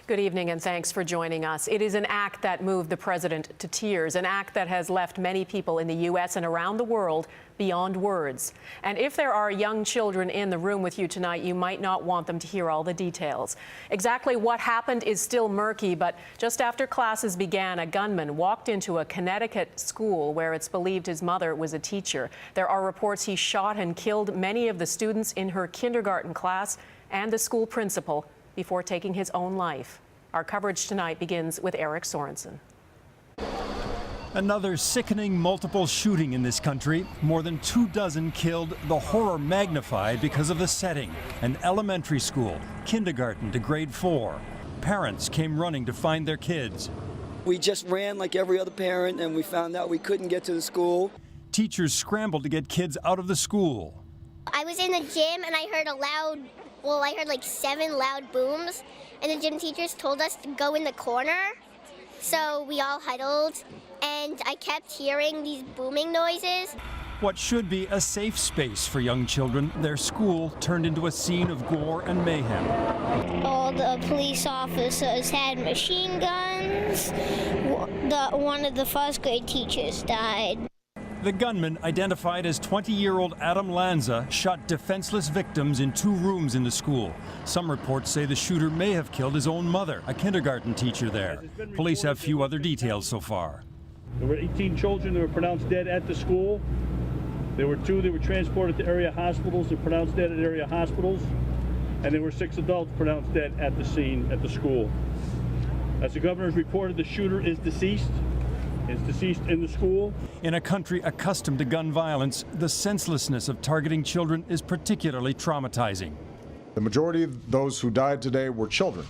Good evening and thanks for joining us. It is an act that moved the president to tears, an act that has left many people in the U.S. and around the world beyond words. And if there are young children in the room with you tonight, you might not want them to hear all the details. Exactly what happened is still murky, but just after classes began, a gunman walked into a Connecticut school where it's believed his mother was a teacher. There are reports he shot and killed many of the students in her kindergarten class and the school principal before taking his own life. Our coverage tonight begins with Eric Sorensen. Another sickening multiple shooting in this country. More than 24 killed, the horror magnified because of the setting. An elementary school, kindergarten to grade 4. Parents came running to find their kids. We just ran like every other parent, and we found out we couldn't get to the school. Teachers scrambled to get kids out of the school. I was in the gym and I heard I heard like 7 loud booms, and the gym teachers told us to go in the corner. So we all huddled, and I kept hearing these booming noises. What should be a safe space for young children, their school turned into a scene of gore and mayhem. All the police officers had machine guns. One of the first grade teachers died. The gunman, identified as 20-year-old Adam Lanza, shot defenseless victims in 2 rooms in the school. Some reports say the shooter may have killed his own mother, a kindergarten teacher there. Police have few other details so far. There were 18 children that were pronounced dead at the school. There were 2 that were transported to area hospitals and pronounced dead at area hospitals. And there were 6 adults pronounced dead at the scene at the school. As the governor has reported, the shooter is deceased. Is deceased in the school. In a country accustomed to gun violence, the senselessness of targeting children is particularly traumatizing. The majority of those who died today were children.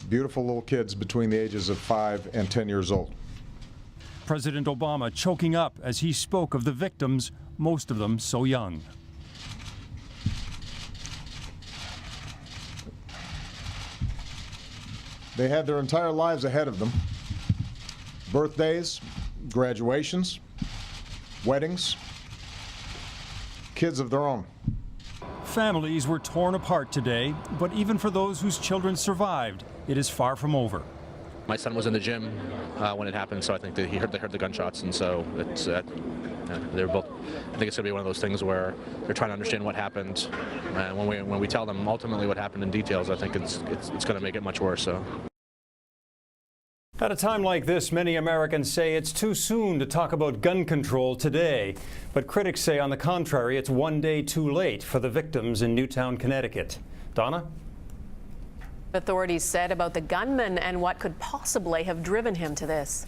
Beautiful little kids between the ages of 5 and 10 years old. President Obama choking up as he spoke of the victims, most of them so young. They had their entire lives ahead of them. Birthdays, graduations, weddings, kids of their own. Families were torn apart today, but even for those whose children survived, it is far from over. My son was in the gym when it happened, so I think that they heard the gunshots, and so it's they're both. I think it's going to be one of those things where they're trying to understand what happened, and when we tell them ultimately what happened in details, I think it's going to make it much worse. So. At a time like this, many Americans say it's too soon to talk about gun control today. But critics say, on the contrary, it's one day too late for the victims in Newtown, Connecticut. Donna? Authorities said about the gunman and what could possibly have driven him to this.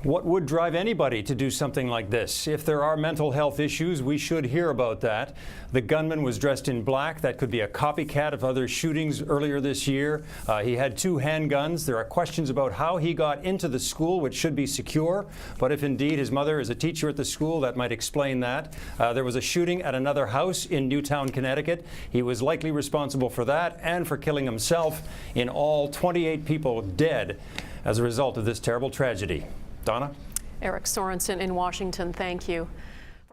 What would drive anybody to do something like this? If there are mental health issues, we should hear about that. The gunman was dressed in black. That could be a copycat of other shootings earlier this year. He had 2 handguns. There are questions about how he got into the school, which should be secure. But if indeed his mother is a teacher at the school, that might explain that. There was a shooting at another house in Newtown, Connecticut. He was likely responsible for that and for killing himself. In all, 28 people dead as a result of this terrible tragedy. Donna? Eric Sorensen in Washington, thank you.